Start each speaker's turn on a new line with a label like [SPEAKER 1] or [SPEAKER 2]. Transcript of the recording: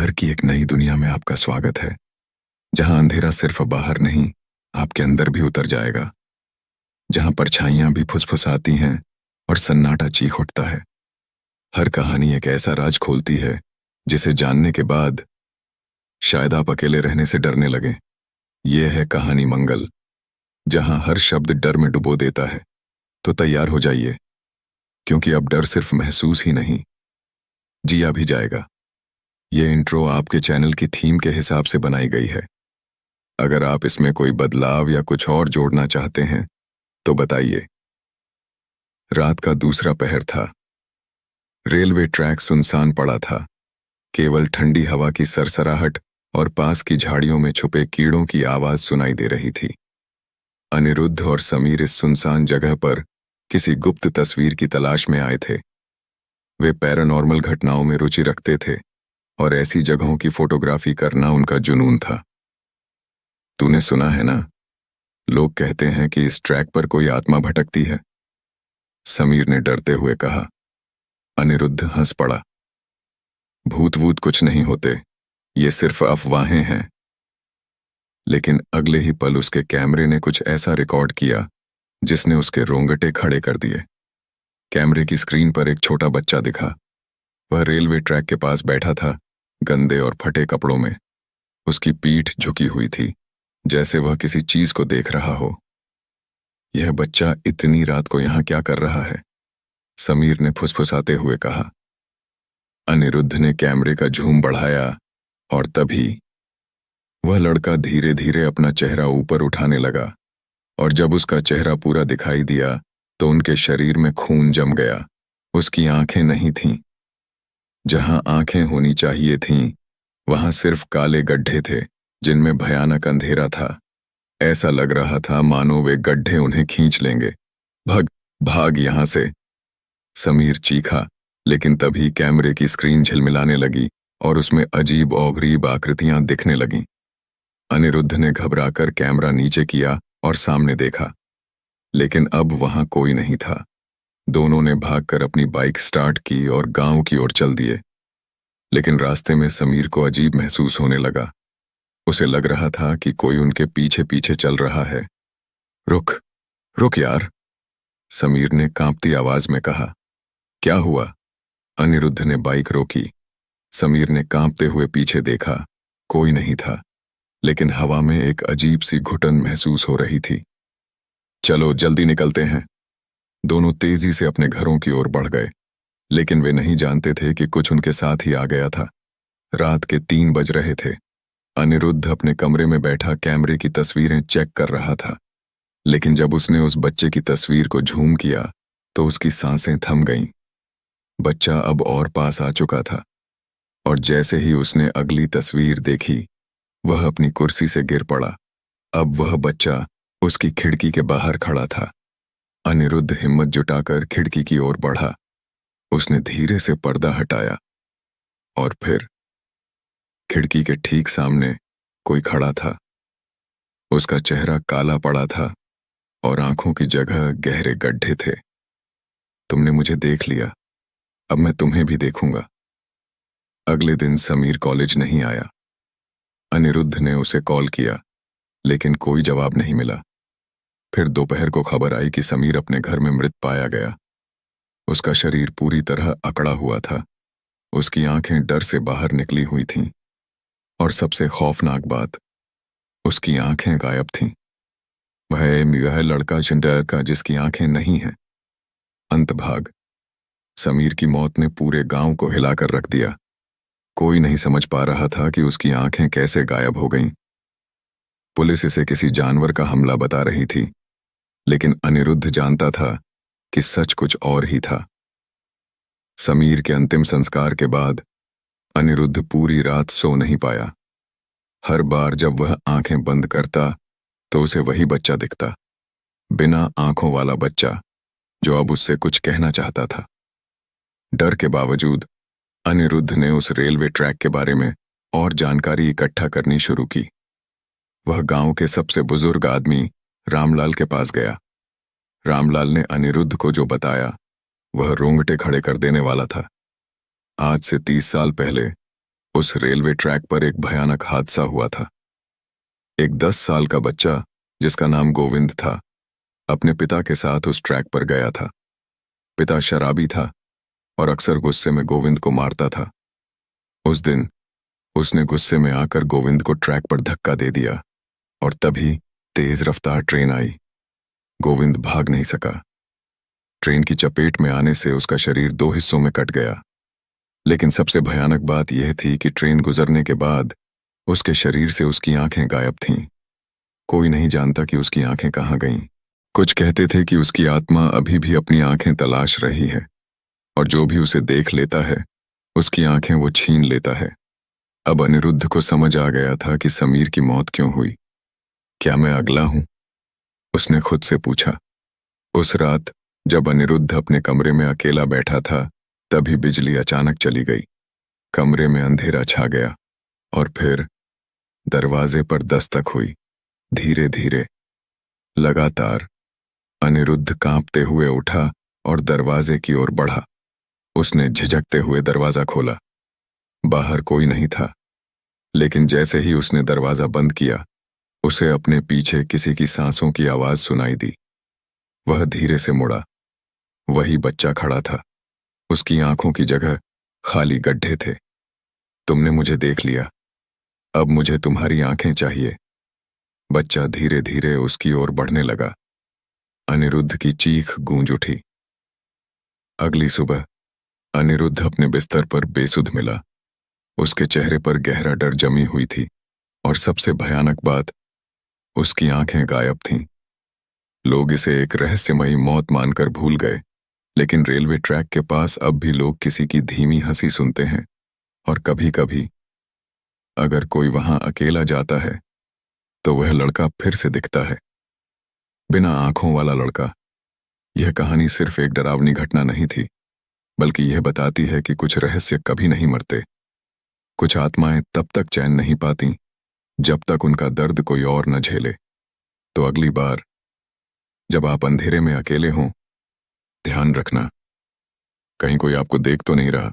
[SPEAKER 1] डर की एक नई दुनिया में आपका स्वागत है, जहां अंधेरा सिर्फ बाहर नहीं, आपके अंदर भी उतर जाएगा। जहां परछाइयां भी फुसफुसाती हैं और सन्नाटा चीख उठता है। हर कहानी एक ऐसा राज खोलती है, जिसे जानने के बाद शायद आप अकेले रहने से डरने लगें। यह है कहानी मंगल, जहां हर शब्द डर में डुबो देता है। तो तैयार हो जाइए, क्योंकि अब डर सिर्फ महसूस ही नहीं, जिया भी जाएगा। ये इंट्रो आपके चैनल की थीम के हिसाब से बनाई गई है। अगर आप इसमें कोई बदलाव या कुछ और जोड़ना चाहते हैं, तो बताइए। रात का दूसरा पहर था। रेलवे ट्रैक सुनसान पड़ा था। केवल ठंडी हवा की सरसराहट और पास की झाड़ियों में छुपे कीड़ों की आवाज सुनाई दे रही थी। अनिरुद्ध और समीर इस सुनसान जगह पर किसी गुप्त तस्वीर की तलाश में आए थे। वे पैरानॉर्मल घटनाओं में रुचि रखते थे और ऐसी जगहों की फोटोग्राफी करना उनका जुनून था। तूने सुना है ना, लोग कहते हैं कि इस ट्रैक पर कोई आत्मा भटकती है, समीर ने डरते हुए कहा। अनिरुद्ध हंस पड़ा। भूत वूत कुछ नहीं होते, ये सिर्फ अफवाहें हैं। लेकिन अगले ही पल उसके कैमरे ने कुछ ऐसा रिकॉर्ड किया जिसने उसके रोंगटे खड़े कर दिए। कैमरे की स्क्रीन पर एक छोटा बच्चा दिखा। वह रेलवे ट्रैक के पास बैठा था, गंदे और फटे कपड़ों में। उसकी पीठ झुकी हुई थी, जैसे वह किसी चीज को देख रहा हो। यह बच्चा इतनी रात को यहां क्या कर रहा है? समीर ने फुसफुसाते हुए कहा। अनिरुद्ध ने कैमरे का झूम बढ़ाया और तभी वह लड़का धीरे धीरे अपना चेहरा ऊपर उठाने लगा, और जब उसका चेहरा पूरा दिखाई दिया तो उनके शरीर में खून जम गया। उसकी आंखें नहीं थीं। जहां आंखें होनी चाहिए थीं, वहां सिर्फ काले गड्ढे थे, जिनमें भयानक अंधेरा था। ऐसा लग रहा था मानो वे गड्ढे उन्हें खींच लेंगे। भाग, भाग यहां से, समीर चीखा। लेकिन तभी कैमरे की स्क्रीन झिलमिलाने लगी और उसमें अजीब और गरीब आकृतियां दिखने लगीं। अनिरुद्ध ने घबराकर कैमरा नीचे किया और सामने देखा, लेकिन अब वहां कोई नहीं था। दोनों ने भागकर अपनी बाइक स्टार्ट की और गांव की ओर चल दिए। लेकिन रास्ते में समीर को अजीब महसूस होने लगा। उसे लग रहा था कि कोई उनके पीछे पीछे चल रहा है। रुक, रुक यार, समीर ने कांपती आवाज में कहा। क्या हुआ? अनिरुद्ध ने बाइक रोकी। समीर ने कांपते हुए पीछे देखा। कोई नहीं था, लेकिन हवा में एक अजीब सी घुटन महसूस हो रही थी। चलो जल्दी निकलते हैं। दोनों तेजी से अपने घरों की ओर बढ़ गए, लेकिन वे नहीं जानते थे कि कुछ उनके साथ ही आ गया था। रात के 3 बज रहे थे। अनिरुद्ध अपने कमरे में बैठा कैमरे की तस्वीरें चेक कर रहा था, लेकिन जब उसने उस बच्चे की तस्वीर को झूम किया तो उसकी सांसें थम गईं। बच्चा अब और पास आ चुका था, और जैसे ही उसने अगली तस्वीर देखी, वह अपनी कुर्सी से गिर पड़ा। अब वह बच्चा उसकी खिड़की के बाहर खड़ा था। अनिरुद्ध हिम्मत जुटाकर खिड़की की ओर बढ़ा। उसने धीरे से पर्दा हटाया, और फिर खिड़की के ठीक सामने कोई खड़ा था। उसका चेहरा काला पड़ा था और आंखों की जगह गहरे गड्ढे थे। तुमने मुझे देख लिया, अब मैं तुम्हें भी देखूंगा। अगले दिन समीर कॉलेज नहीं आया। अनिरुद्ध ने उसे कॉल किया, लेकिन कोई जवाब नहीं मिला। फिर दोपहर को खबर आई कि समीर अपने घर में मृत पाया गया। उसका शरीर पूरी तरह अकड़ा हुआ था। उसकी आंखें डर से बाहर निकली हुई थीं, और सबसे खौफनाक बात, उसकी आंखें गायब थीं। वह लड़का चिंडर का जिसकी आंखें नहीं हैं। अंतभाग। समीर की मौत ने पूरे गांव को हिलाकर रख दिया। कोई नहीं समझ पा रहा था कि उसकी आंखें कैसे गायब हो गईं। पुलिस इसे किसी जानवर का हमला बता रही थी, लेकिन अनिरुद्ध जानता था कि सच कुछ और ही था। समीर के अंतिम संस्कार के बाद अनिरुद्ध पूरी रात सो नहीं पाया। हर बार जब वह आंखें बंद करता तो उसे वही बच्चा दिखता, बिना आंखों वाला बच्चा, जो अब उससे कुछ कहना चाहता था। डर के बावजूद अनिरुद्ध ने उस रेलवे ट्रैक के बारे में और जानकारी इकट्ठा करनी शुरू की। वह गांव के सबसे बुजुर्ग आदमी रामलाल के पास गया। रामलाल ने अनिरुद्ध को जो बताया, वह रोंगटे खड़े कर देने वाला था। आज से 30 साल पहले उस रेलवे ट्रैक पर एक भयानक हादसा हुआ था। एक 10 साल का बच्चा, जिसका नाम गोविंद था, अपने पिता के साथ उस ट्रैक पर गया था। पिता शराबी था और अक्सर गुस्से में गोविंद को मारता था। उस दिन उसने गुस्से में आकर गोविंद को ट्रैक पर धक्का दे दिया और तभी तेज रफ्तार ट्रेन आई। गोविंद भाग नहीं सका। ट्रेन की चपेट में आने से उसका शरीर 2 हिस्सों में कट गया। लेकिन सबसे भयानक बात यह थी कि ट्रेन गुजरने के बाद उसके शरीर से उसकी आंखें गायब थीं। कोई नहीं जानता कि उसकी आंखें कहाँ गईं। कुछ कहते थे कि उसकी आत्मा अभी भी अपनी आंखें तलाश रही है और जो भी उसे देख लेता है उसकी आंखें वो छीन लेता है। अब अनिरुद्ध को समझ आ गया था कि समीर की मौत क्यों हुई। क्या मैं अगला हूं? उसने खुद से पूछा। उस रात जब अनिरुद्ध अपने कमरे में अकेला बैठा था, तभी बिजली अचानक चली गई। कमरे में अंधेरा छा गया और फिर दरवाजे पर दस्तक हुई। धीरे धीरे, लगातार। अनिरुद्ध कांपते हुए उठा और दरवाजे की ओर बढ़ा। उसने झिझकते हुए दरवाजा खोला। बाहर कोई नहीं था, लेकिन जैसे ही उसने दरवाजा बंद किया, उसे अपने पीछे किसी की सांसों की आवाज सुनाई दी। वह धीरे से मुड़ा। वही बच्चा खड़ा था। उसकी आंखों की जगह खाली गड्ढे थे। तुमने मुझे देख लिया, अब मुझे तुम्हारी आंखें चाहिए। बच्चा धीरे धीरे उसकी ओर बढ़ने लगा। अनिरुद्ध की चीख गूंज उठी। अगली सुबह अनिरुद्ध अपने बिस्तर पर बेसुध मिला। उसके चेहरे पर गहरा डर जमी हुई थी और सबसे भयानक बात, उसकी आंखें गायब थीं। लोग इसे एक रहस्यमयी मौत मानकर भूल गए, लेकिन रेलवे ट्रैक के पास अब भी लोग किसी की धीमी हंसी सुनते हैं और कभी-कभी अगर कोई वहां अकेला जाता है तो वह लड़का फिर से दिखता है, बिना आंखों वाला लड़का। यह कहानी सिर्फ एक डरावनी घटना नहीं थी, बल्कि यह बताती है कि कुछ रहस्य कभी नहीं मरते। कुछ आत्माएं तब तक चैन नहीं पाती जब तक उनका दर्द कोई और न झेले। तो अगली बार जब आप अंधेरे में अकेले हों, ध्यान रखना, कहीं कोई आपको देख तो नहीं रहा।